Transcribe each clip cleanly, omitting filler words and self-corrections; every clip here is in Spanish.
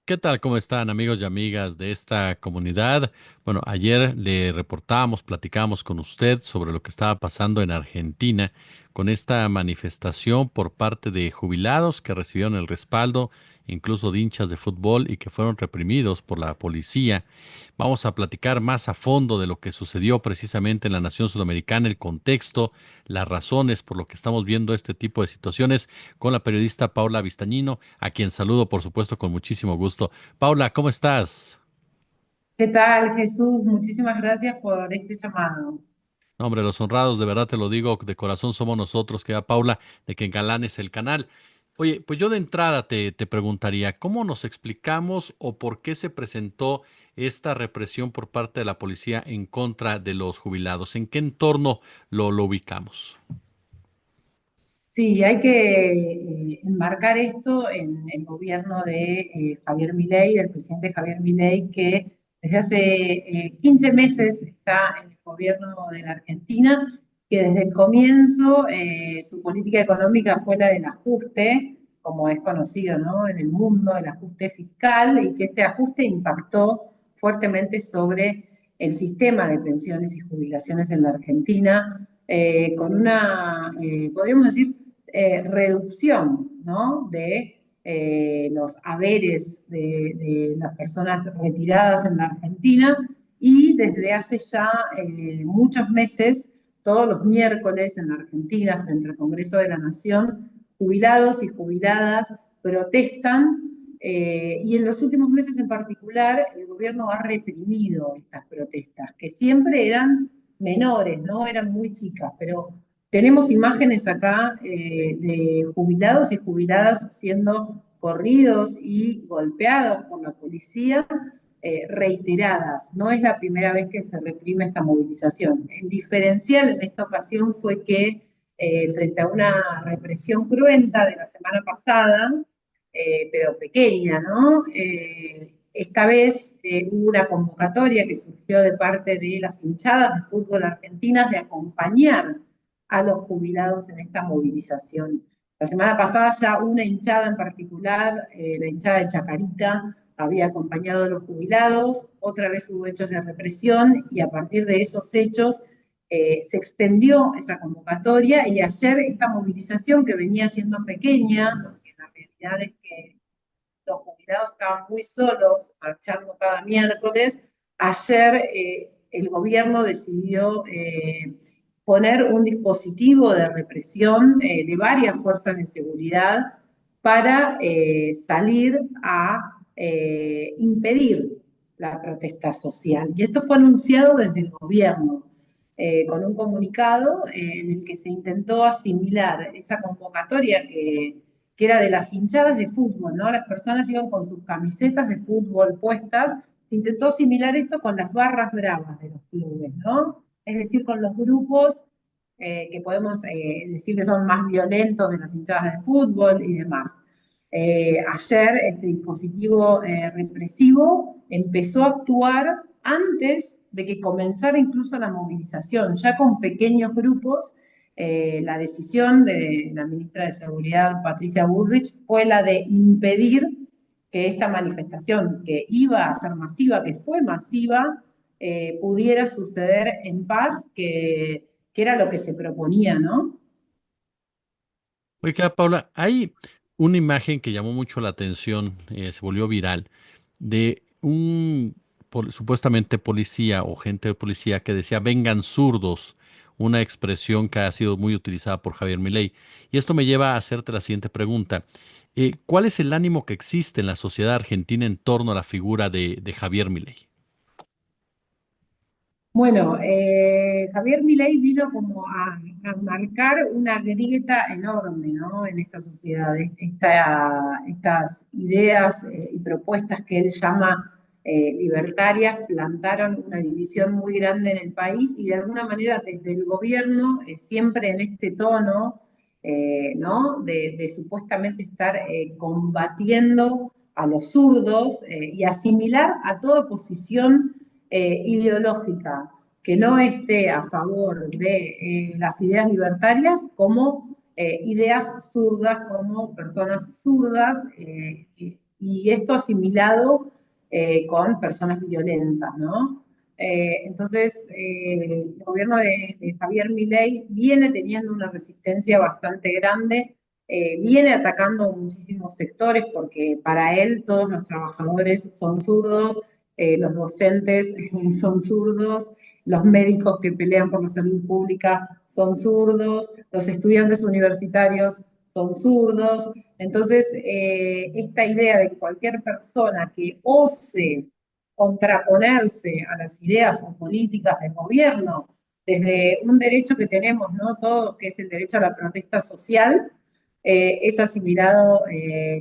¿Qué tal? ¿Cómo están amigos y amigas de esta comunidad? Bueno, ayer le reportábamos, platicábamos con usted sobre lo que estaba pasando en Argentina con esta manifestación por parte de jubilados que recibieron el respaldo, incluso de hinchas de fútbol y que fueron reprimidos por la policía. Vamos a platicar más a fondo de lo que sucedió precisamente en la nación sudamericana, el contexto, las razones por lo que estamos viendo este tipo de situaciones con la periodista Paula Vistañino, a quien saludo, por supuesto, con muchísimo gusto. Paula, ¿cómo estás? ¿Qué tal, Jesús? Muchísimas gracias por este llamado. No, hombre, los honrados, de verdad te lo digo, de corazón somos nosotros, que Paula, de que engalanes el canal. Oye, pues yo de entrada te preguntaría, ¿cómo nos explicamos o por qué se presentó esta represión por parte de la policía en contra de los jubilados? ¿En qué entorno lo ubicamos? Sí, hay que enmarcar esto en el gobierno de Javier Milei, del presidente Javier Milei, que desde hace 15 meses está en el gobierno de la Argentina, que desde el comienzo su política económica fue la del ajuste, como es conocido, ¿no? En el mundo, el ajuste fiscal, y que este ajuste impactó fuertemente sobre el sistema de pensiones y jubilaciones en la Argentina, con una, podríamos decir, reducción, ¿no? De los haberes de las personas retiradas en la Argentina, y desde hace ya muchos meses, todos los miércoles en la Argentina, frente al Congreso de la Nación, jubilados y jubiladas protestan, y en los últimos meses en particular el gobierno ha reprimido estas protestas, que siempre eran menores, ¿no? Eran muy chicas, pero tenemos imágenes acá de jubilados y jubiladas siendo corridos y golpeados por la policía, reiteradas. No es la primera vez que se reprime esta movilización. El diferencial en esta ocasión fue que frente a una represión cruenta de la semana pasada, pero pequeña, ¿no? Esta vez hubo una convocatoria que surgió de parte de las hinchadas de fútbol argentinas de acompañar a los jubilados en esta movilización. La semana pasada ya una hinchada en particular, la hinchada de Chacarita, había acompañado a los jubilados, otra vez hubo hechos de represión y a partir de esos hechos se extendió esa convocatoria, y ayer esta movilización, que venía siendo pequeña, porque la realidad es que los jubilados estaban muy solos, marchando cada miércoles. Ayer el gobierno decidió poner un dispositivo de represión de varias fuerzas de seguridad para salir a impedir la protesta social. Y esto fue anunciado desde el gobierno, con un comunicado en el que se intentó asimilar esa convocatoria que era de las hinchadas de fútbol, ¿no? Las personas iban con sus camisetas de fútbol puestas. Se intentó asimilar esto con las barras bravas de los clubes, ¿no? Es decir, con los grupos que podemos decir que son más violentos de las hinchadas de fútbol y demás. Ayer este dispositivo represivo empezó a actuar antes de que comenzara incluso la movilización, ya con pequeños grupos. La decisión de la ministra de Seguridad, Patricia Bullrich, fue la de impedir que esta manifestación, que iba a ser masiva, que fue masiva, pudiera suceder en paz, que era lo que se proponía, ¿no? Oiga, Paula, hay una imagen que llamó mucho la atención, se volvió viral, de un supuestamente policía o gente de policía que decía vengan zurdos, una expresión que ha sido muy utilizada por Javier Milei. Y esto me lleva a hacerte la siguiente pregunta. ¿Cuál es el ánimo que existe en la sociedad argentina en torno a la figura de Javier Milei? Bueno, Javier Milei vino como a marcar una grieta enorme, ¿no? En esta sociedad. Estas ideas y propuestas que él llama libertarias plantaron una división muy grande en el país, y de alguna manera desde el gobierno, siempre en este tono, ¿no? De supuestamente estar combatiendo a los zurdos, y asimilar a toda posición ideológica que no esté a favor de las ideas libertarias como ideas zurdas, como personas zurdas, y esto asimilado con personas violentas, ¿no? Entonces, el gobierno de Javier Milei viene teniendo una resistencia bastante grande, viene atacando muchísimos sectores porque para él todos los trabajadores son zurdos, los docentes son zurdos, los médicos que pelean por la salud pública son zurdos, los estudiantes universitarios son zurdos. Entonces, esta idea de que cualquier persona que ose contraponerse a las ideas o políticas del gobierno, desde un derecho que tenemos, ¿no? Todo, que es el derecho a la protesta social, es asimilado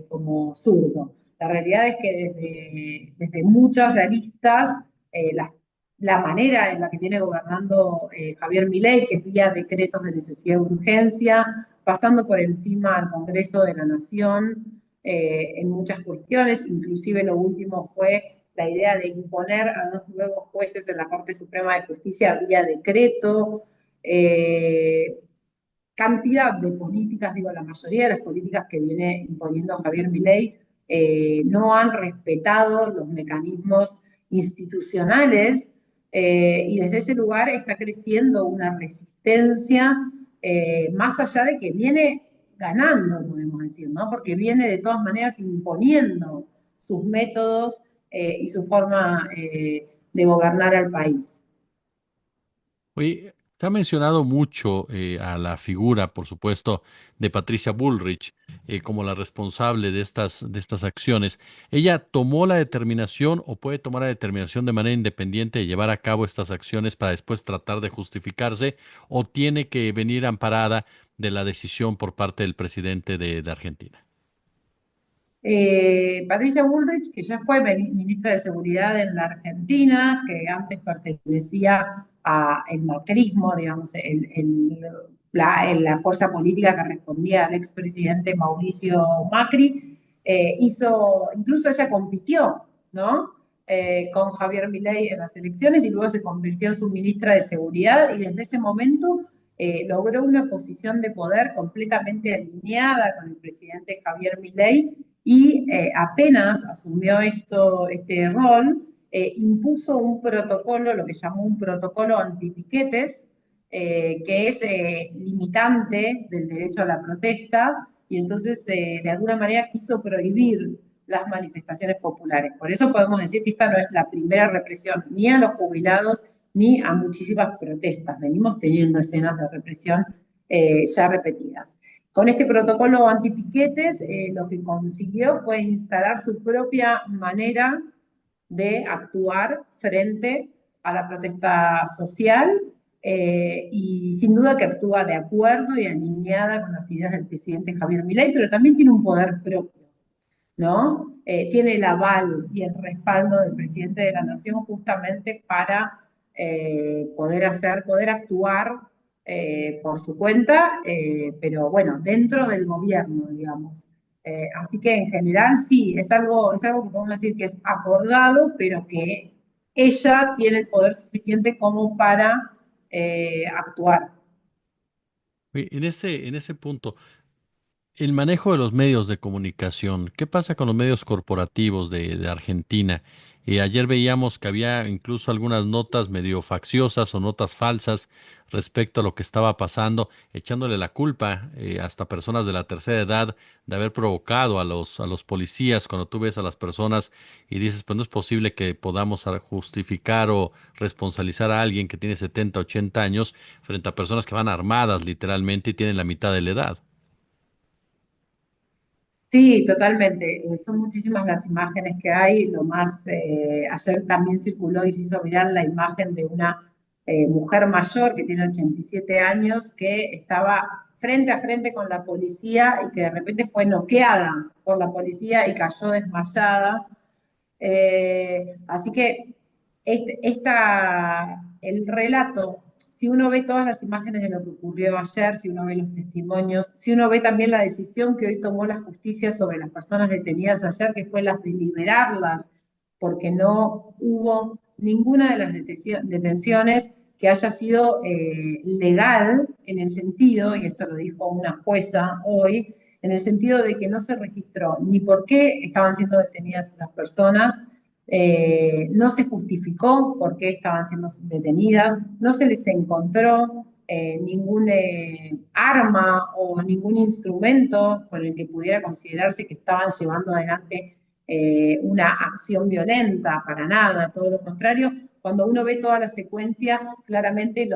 como zurdo. La realidad es que desde muchas aristas, la manera en la que viene gobernando Javier Milei, que es vía decretos de necesidad de urgencia, pasando por encima al Congreso de la Nación en muchas cuestiones, inclusive lo último fue la idea de imponer a dos nuevos jueces en la Corte Suprema de Justicia vía decreto, cantidad de políticas, digo, la mayoría de las políticas que viene imponiendo Javier Milei no han respetado los mecanismos institucionales y desde ese lugar está creciendo una resistencia más allá de que viene ganando, podemos decir, ¿no? Porque viene de todas maneras imponiendo sus métodos y su forma de gobernar al país. Oye, se ha mencionado mucho a la figura, por supuesto, de Patricia Bullrich como la responsable de estas acciones. ¿Ella tomó la determinación o puede tomar la determinación de manera independiente de llevar a cabo estas acciones para después tratar de justificarse o tiene que venir amparada de la decisión por parte del presidente de Argentina? Patricia Bullrich, que ya fue ministra de Seguridad en la Argentina, que antes pertenecía al macrismo, digamos, la fuerza política que respondía al expresidente Mauricio Macri, incluso ella compitió, ¿no? Con Javier Milei en las elecciones y luego se convirtió en su ministra de Seguridad y desde ese momento logró una posición de poder completamente alineada con el presidente Javier Milei y apenas asumió este rol, impuso un protocolo, lo que llamó un protocolo antipiquetes, que es limitante del derecho a la protesta, y entonces de alguna manera quiso prohibir las manifestaciones populares. Por eso podemos decir que esta no es la primera represión ni a los jubilados ni a muchísimas protestas. Venimos teniendo escenas de represión ya repetidas. Con este protocolo antipiquetes, lo que consiguió fue instalar su propia manera de actuar frente a la protesta social y sin duda que actúa de acuerdo y alineada con las ideas del presidente Javier Milei, pero también tiene un poder propio, ¿no? Tiene el aval y el respaldo del presidente de la Nación justamente para poder actuar por su cuenta, pero bueno, dentro del gobierno, digamos. Así que en general sí, es algo que podemos decir que es acordado, pero que ella tiene el poder suficiente como para actuar. Oye, en ese punto, el manejo de los medios de comunicación, ¿qué pasa con los medios corporativos de Argentina? Ayer veíamos que había incluso algunas notas medio facciosas o notas falsas respecto a lo que estaba pasando, echándole la culpa hasta personas de la tercera edad de haber provocado a a los policías. Cuando tú ves a las personas y dices, pues no es posible que podamos justificar o responsabilizar a alguien que tiene 70, 80 años frente a personas que van armadas literalmente y tienen la mitad de la edad. Sí, totalmente. Son muchísimas las imágenes que hay. Ayer también circuló y se hizo viral la imagen de una mujer mayor que tiene 87 años que estaba frente a frente con la policía y que de repente fue noqueada por la policía y cayó desmayada. Así que el relato, si uno ve todas las imágenes de lo que ocurrió ayer, si uno ve los testimonios, si uno ve también la decisión que hoy tomó la justicia sobre las personas detenidas ayer, que fue la de liberarlas, porque no hubo ninguna de las detenciones que haya sido legal en el sentido, y esto lo dijo una jueza hoy, en el sentido de que no se registró ni por qué estaban siendo detenidas las personas, no se justificó por qué estaban siendo detenidas, no se les encontró ningún arma o ningún instrumento con el que pudiera considerarse que estaban llevando adelante una acción violenta, para nada, todo lo contrario. Cuando uno ve toda la secuencia, claramente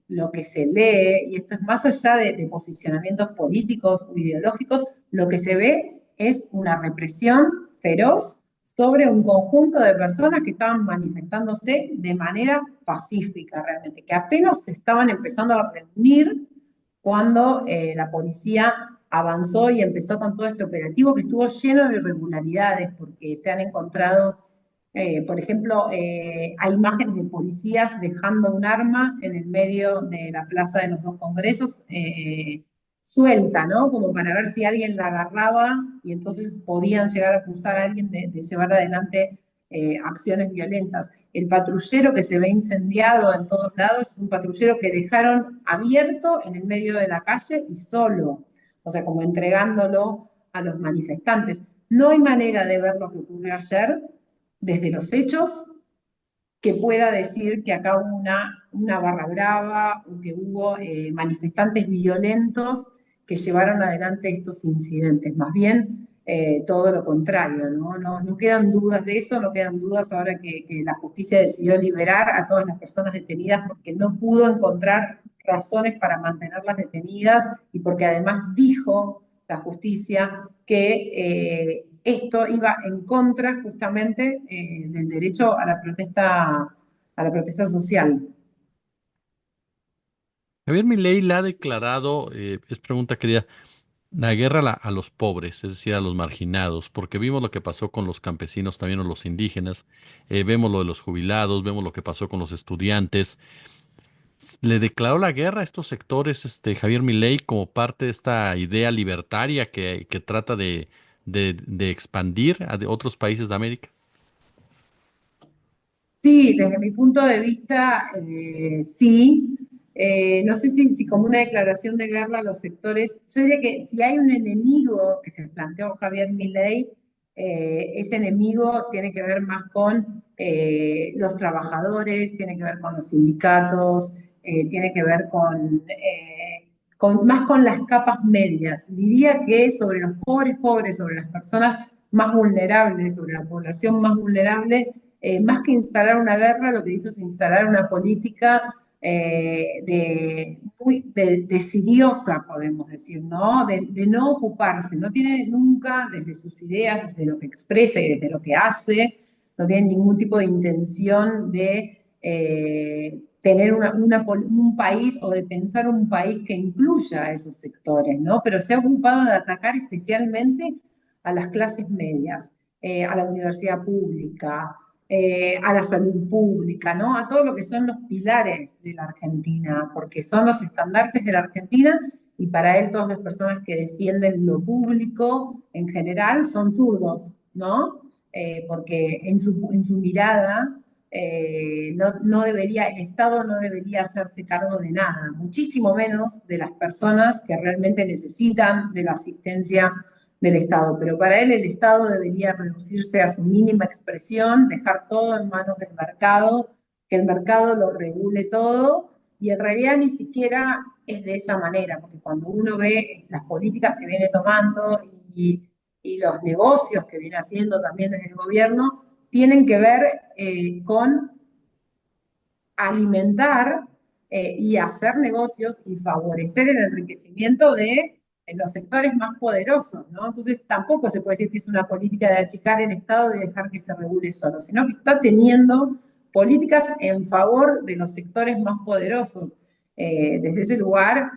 lo que se lee, y esto es más allá de posicionamientos políticos o ideológicos, lo que se ve es una represión feroz sobre un conjunto de personas que estaban manifestándose de manera pacífica realmente, que apenas se estaban empezando a reunir cuando la policía avanzó y empezó con todo este operativo que estuvo lleno de irregularidades, porque se han encontrado, por ejemplo, hay imágenes de policías dejando un arma en el medio de la plaza de los dos congresos, suelta, ¿no? Como para ver si alguien la agarraba y entonces podían llegar a acusar a alguien de llevar adelante acciones violentas. El patrullero que se ve incendiado en todos lados es un patrullero que dejaron abierto en el medio de la calle y solo, o sea, como entregándolo a los manifestantes. No hay manera de ver lo que ocurrió ayer desde los hechos que pueda decir que acá hubo una barra brava o que hubo manifestantes violentos que llevaron adelante estos incidentes. Más bien, todo lo contrario, ¿no? No quedan dudas de eso, no quedan dudas ahora que la justicia decidió liberar a todas las personas detenidas porque no pudo encontrar razones para mantenerlas detenidas y porque además dijo la justicia que esto iba en contra justamente del derecho a la protesta social. Javier Milei la ha declarado, es pregunta querida, la guerra a los pobres, es decir, a los marginados, porque vimos lo que pasó con los campesinos, también o los indígenas, vemos lo de los jubilados, vemos lo que pasó con los estudiantes. Le declaró la guerra a estos sectores, Javier Milei, como parte de esta idea libertaria que trata de expandir a de otros países de América. Sí, desde mi punto de vista, sí. No sé si como una declaración de guerra a los sectores, yo diría que si hay un enemigo que se planteó Javier Milei, ese enemigo tiene que ver más con los trabajadores, tiene que ver con los sindicatos, tiene que ver más con las capas medias. Diría que sobre los pobres pobres, sobre las personas más vulnerables, sobre la población más vulnerable, más que instalar una guerra, lo que hizo es instalar una política muy decidiosa, podemos decir, ¿no? De no ocuparse, no tiene nunca, desde sus ideas, desde lo que expresa y desde lo que hace, no tiene ningún tipo de intención de tener un país o de pensar un país que incluya a esos sectores, ¿no? Pero se ha ocupado de atacar especialmente a las clases medias, a la universidad pública, a la salud pública, ¿no? A todo lo que son los pilares de la Argentina, porque son los estandartes de la Argentina y para él todas las personas que defienden lo público en general son zurdos, ¿no? Porque en su mirada no debería, el Estado no debería hacerse cargo de nada, muchísimo menos de las personas que realmente necesitan de la asistencia del Estado, pero para él el Estado debería reducirse a su mínima expresión, dejar todo en manos del mercado, que el mercado lo regule todo, y en realidad ni siquiera es de esa manera, porque cuando uno ve las políticas que viene tomando y los negocios que viene haciendo también desde el gobierno, tienen que ver con alimentar y hacer negocios y favorecer el enriquecimiento de los sectores más poderosos, ¿no? Entonces tampoco se puede decir que es una política de achicar el Estado y dejar que se regule solo, sino que está teniendo políticas en favor de los sectores más poderosos. Desde ese lugar,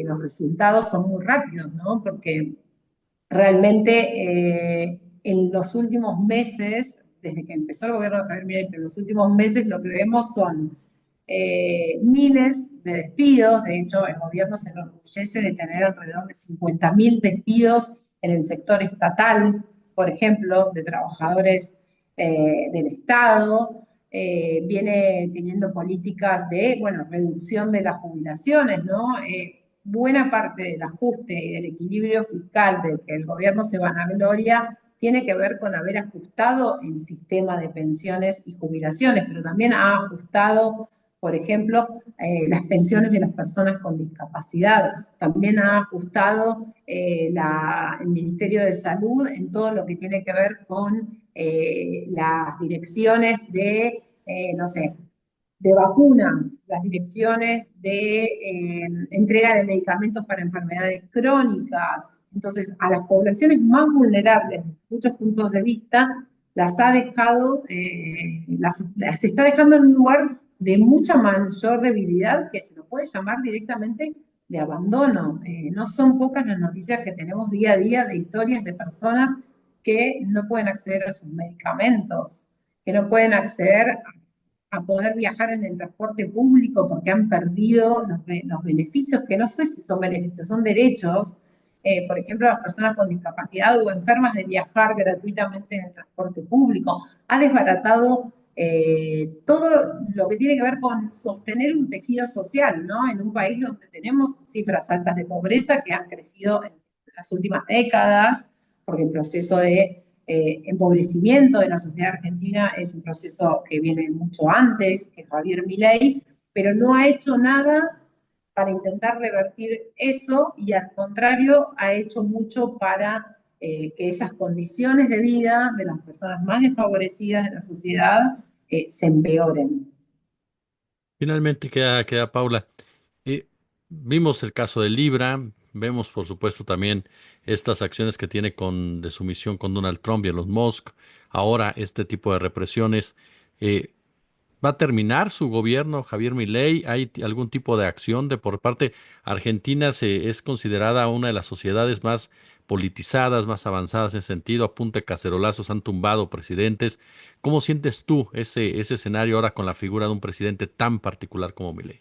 los resultados son muy rápidos, ¿no? Porque realmente en los últimos meses, desde que empezó el gobierno de Javier Milei, pero en los últimos meses lo que vemos son miles de despidos. De hecho, el gobierno se enorgullece de tener alrededor de 50.000 despidos en el sector estatal, por ejemplo, de trabajadores del Estado. Viene teniendo políticas de, bueno, reducción de las jubilaciones, ¿no? buena parte del ajuste y del equilibrio fiscal del que el gobierno se vanagloria tiene que ver con haber ajustado el sistema de pensiones y jubilaciones, pero también ha ajustado, por ejemplo, las pensiones de las personas con discapacidad. También ha ajustado el Ministerio de Salud en todo lo que tiene que ver con las direcciones de, no sé, de vacunas, las direcciones de entrega de medicamentos para enfermedades crónicas. Entonces, a las poblaciones más vulnerables, desde muchos puntos de vista, las ha dejado, las está dejando en un lugar de mucha mayor debilidad que se lo puede llamar directamente de abandono. No son pocas las noticias que tenemos día a día de historias de personas que no pueden acceder a sus medicamentos, que no pueden acceder a poder viajar en el transporte público porque han perdido los beneficios, que no sé si son beneficios, son derechos, por ejemplo, las personas con discapacidad o enfermas de viajar gratuitamente en el transporte público. Ha desbaratado todo lo que tiene que ver con sostener un tejido social, ¿no? En un país donde tenemos cifras altas de pobreza que han crecido en las últimas décadas, porque el proceso de empobrecimiento de la sociedad argentina es un proceso que viene mucho antes que Javier Milei, pero no ha hecho nada para intentar revertir eso y al contrario ha hecho mucho para que esas condiciones de vida de las personas más desfavorecidas de la sociedad se empeoren. Finalmente queda Paula. Eh, Vimos el caso de Libra, vemos por supuesto también estas acciones que tiene de sumisión con Donald Trump y Elon Musk, ahora este tipo de represiones. Eh, ¿Va a terminar su gobierno, Javier Milei? ¿Hay algún tipo de acción de por parte Argentina? Es considerada una de las sociedades más politizadas, más avanzadas en ese sentido. A punta de cacerolazos han tumbado presidentes. ¿Cómo sientes tú ese escenario ahora con la figura de un presidente tan particular como Milei?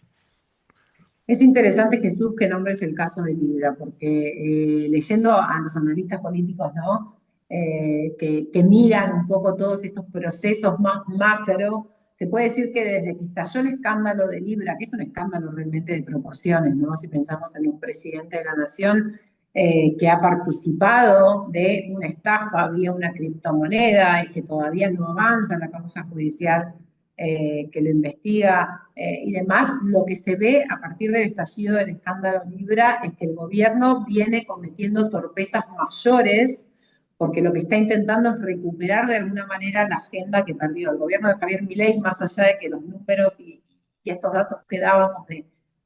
Es interesante, Jesús, que nombres el caso de Libra, porque leyendo a los analistas políticos, ¿no? Que miran un poco todos estos procesos más macro, se puede decir que desde que estalló el escándalo de Libra, que es un escándalo realmente de proporciones, ¿no? Si pensamos en un presidente de la nación que ha participado de una estafa vía una criptomoneda y que todavía no avanza en la causa judicial que lo investiga y demás, lo que se ve a partir del estallido del escándalo Libra es que el gobierno viene cometiendo torpezas mayores porque lo que está intentando es recuperar de alguna manera la agenda que perdió el gobierno de Javier Milei, más allá de que los números y estos datos que dábamos de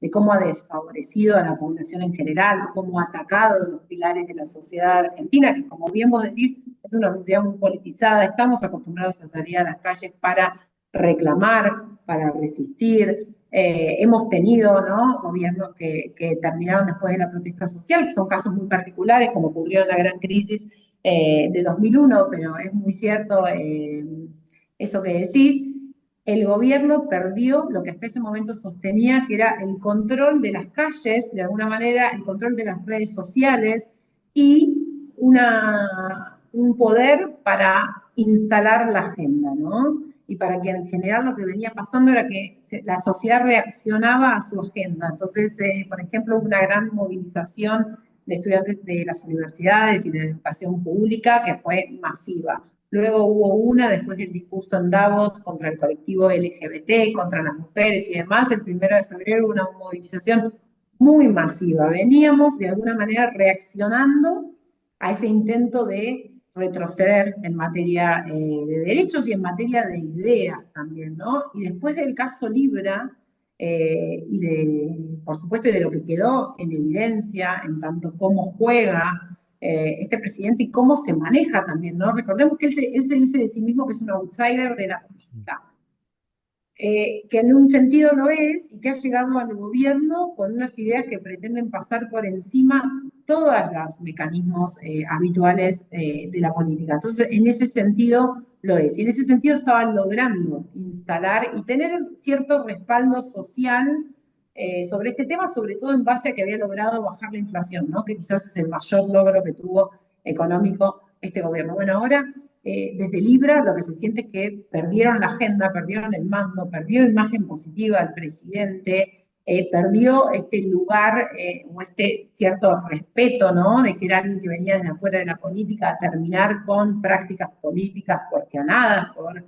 cómo ha desfavorecido a la población en general, o cómo ha atacado los pilares de la sociedad argentina, que como bien vos decís, es una sociedad muy politizada, estamos acostumbrados a salir a las calles para reclamar, para resistir. Hemos tenido, ¿no? Gobiernos que terminaron después de la protesta social, que son casos muy particulares, como ocurrió en la gran crisis de 2001, pero es muy cierto eso que decís. El gobierno perdió lo que hasta ese momento sostenía, que era el control de las calles, de alguna manera, el control de las redes sociales y un poder para instalar la agenda, ¿no? Y para que en general lo que venía pasando era que la sociedad reaccionaba a su agenda. Entonces, por ejemplo, hubo una gran movilización de estudiantes de las universidades y de la educación pública que fue masiva. Luego hubo una después del discurso en Davos contra el colectivo LGBT, contra las mujeres y demás. El 1 de febrero hubo una movilización muy masiva. Veníamos de alguna manera reaccionando a ese intento de retroceder en materia de derechos y en materia de ideas también, ¿no? Y después del caso Libra, y por supuesto, y de lo que quedó en evidencia en tanto cómo juega este presidente y cómo se maneja también, ¿no? Recordemos que él se dice de sí mismo que es un outsider de la política, que en un sentido lo es y que ha llegado al gobierno con unas ideas que pretenden pasar por encima todos los mecanismos habituales de la política. Entonces, en ese sentido lo es. Y en ese sentido estaban logrando instalar y tener cierto respaldo social sobre este tema, sobre todo en base a que había logrado bajar la inflación, ¿no? Que quizás es el mayor logro que tuvo económico este gobierno. Bueno, ahora desde Libra lo que se siente es que perdieron la agenda, perdieron el mando, perdió imagen positiva al presidente, perdió este lugar o este cierto respeto, ¿no? De que era alguien que venía desde afuera de la política a terminar con prácticas políticas cuestionadas por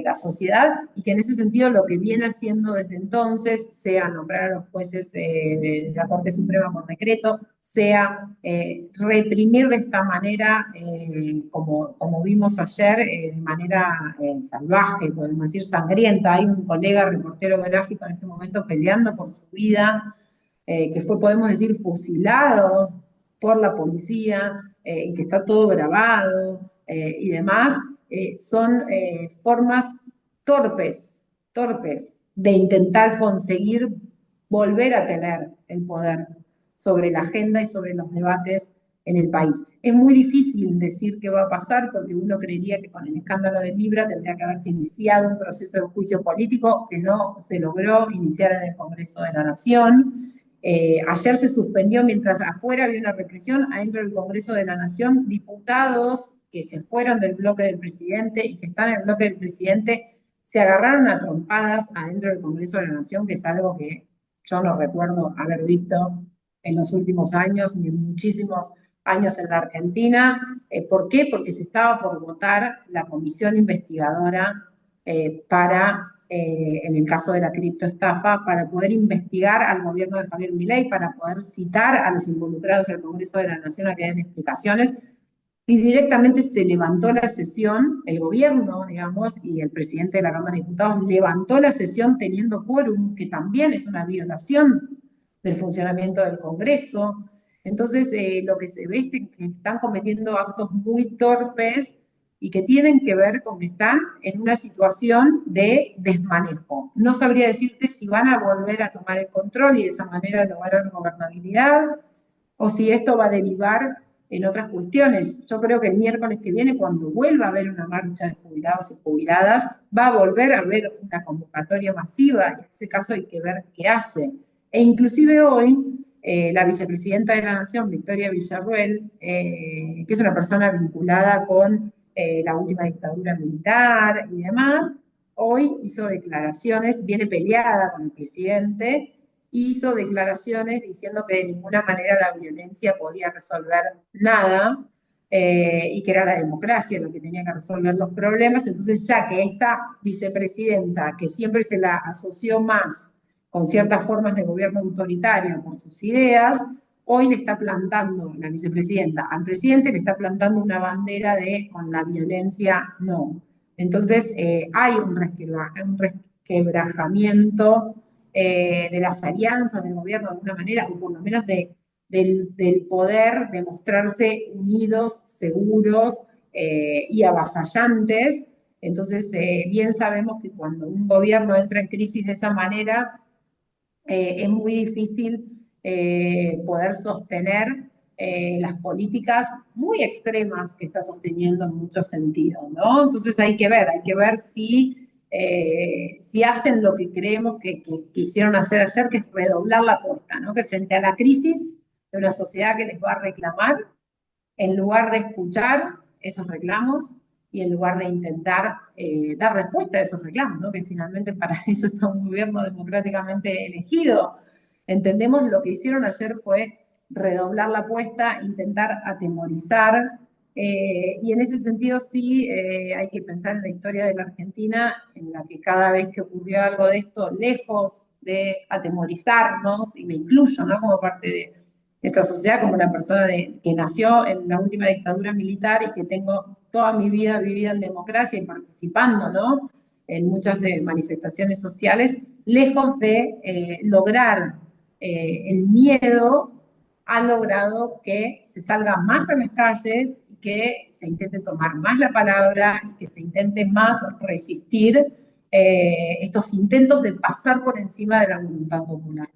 la sociedad, y que en ese sentido lo que viene haciendo desde entonces, sea nombrar a los jueces de la Corte Suprema por decreto, sea reprimir de esta manera, como vimos ayer, de manera salvaje, podemos decir sangrienta. Hay un colega reportero gráfico en este momento peleando por su vida, que fue, podemos decir, fusilado por la policía, y que está todo grabado y demás. Son formas torpes de intentar conseguir volver a tener el poder sobre la agenda y sobre los debates en el país. Es muy difícil decir qué va a pasar, porque uno creería que con el escándalo de Libra tendría que haberse iniciado un proceso de juicio político que no se logró iniciar en el Congreso de la Nación. Ayer se suspendió mientras afuera había una represión, adentro del Congreso de la Nación, diputados que se fueron del bloque del presidente y que están en el bloque del presidente se agarraron a trompadas adentro del Congreso de la Nación, que es algo que yo no recuerdo haber visto en los últimos años, ni en muchísimos años en la Argentina. ¿Por qué? Porque se estaba por votar la comisión investigadora en el caso de la criptoestafa, para poder investigar al gobierno de Javier Milei, para poder citar a los involucrados al Congreso de la Nación a que den explicaciones. Y directamente se levantó la sesión, el gobierno, digamos, y el presidente de la Cámara de Diputados levantó la sesión teniendo quórum, que también es una violación del funcionamiento del Congreso. Entonces, lo que se ve es que están cometiendo actos muy torpes y que tienen que ver con que están en una situación de desmanejo. No sabría decirte si van a volver a tomar el control y de esa manera lograr gobernabilidad, o si esto va a derivar en otras cuestiones. Yo creo que el miércoles que viene, cuando vuelva a haber una marcha de jubilados y jubiladas, va a volver a haber una convocatoria masiva, y en ese caso hay que ver qué hace. E inclusive hoy, la vicepresidenta de la Nación, Victoria Villarruel, que es una persona vinculada con la última dictadura militar y demás, hoy hizo declaraciones, viene peleada con el presidente, hizo declaraciones diciendo que de ninguna manera la violencia podía resolver nada, y que era la democracia lo que tenía que resolver los problemas. Entonces, ya que esta vicepresidenta, que siempre se la asoció más con ciertas formas de gobierno autoritario por sus ideas, hoy le está plantando, la vicepresidenta, al presidente le está plantando una bandera de con la violencia no. Entonces, hay un resquebrajamiento de las alianzas del gobierno de alguna manera, o por lo menos del poder de mostrarse unidos, seguros y avasallantes. Entonces, bien sabemos que cuando un gobierno entra en crisis de esa manera, es muy difícil poder sostener las políticas muy extremas que está sosteniendo en muchos sentidos, ¿no? Entonces hay que ver si hacen lo que creemos que quisieron hacer ayer, que es redoblar la apuesta, ¿no? Que frente a la crisis de una sociedad que les va a reclamar, en lugar de escuchar esos reclamos y en lugar de intentar dar respuesta a esos reclamos, ¿no? Que finalmente para eso está un gobierno democráticamente elegido. Entendemos lo que hicieron ayer fue redoblar la apuesta, intentar atemorizar, y en ese sentido sí hay que pensar en la historia de la Argentina, en la que cada vez que ocurrió algo de esto, lejos de atemorizarnos, y me incluyo, ¿no? Como parte de esta sociedad, como una persona que nació en la última dictadura militar y que tengo toda mi vida vivida en democracia y participando, ¿no? En muchas manifestaciones sociales, lejos de lograr el miedo, ha logrado que se salga más a las calles y que se intente tomar más la palabra y que se intente más resistir estos intentos de pasar por encima de la voluntad popular.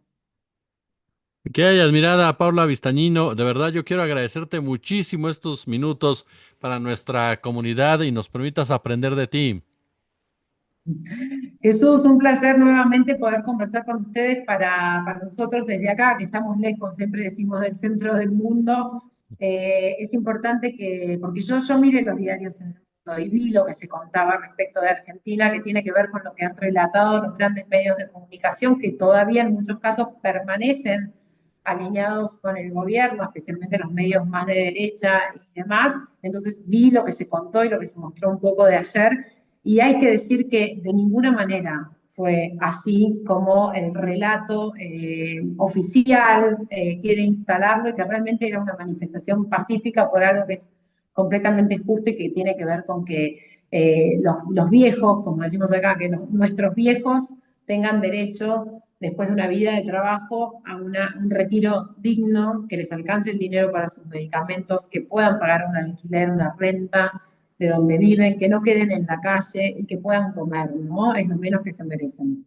Que hay, admirada Paula Vistañino, de verdad yo quiero agradecerte muchísimo estos minutos para nuestra comunidad y nos permitas aprender de ti. Jesús, un placer nuevamente poder conversar con ustedes para nosotros desde acá, que estamos lejos, siempre decimos del centro del mundo. Es importante porque yo mire los diarios en el mundo, y vi lo que se contaba respecto de Argentina, que tiene que ver con lo que han relatado los grandes medios de comunicación, que todavía en muchos casos permanecen alineados con el gobierno, especialmente los medios más de derecha y demás. Entonces vi lo que se contó y lo que se mostró un poco de ayer, y hay que decir que de ninguna manera fue así como el relato oficial quiere instalarlo, y que realmente era una manifestación pacífica por algo que es completamente justo y que tiene que ver con que los viejos, como decimos acá, que nuestros viejos tengan derecho, después de una vida de trabajo, a un retiro digno, que les alcance el dinero para sus medicamentos, que puedan pagar un alquiler, una renta de donde viven, que no queden en la calle y que puedan comer, ¿no? Es lo menos que se merecen.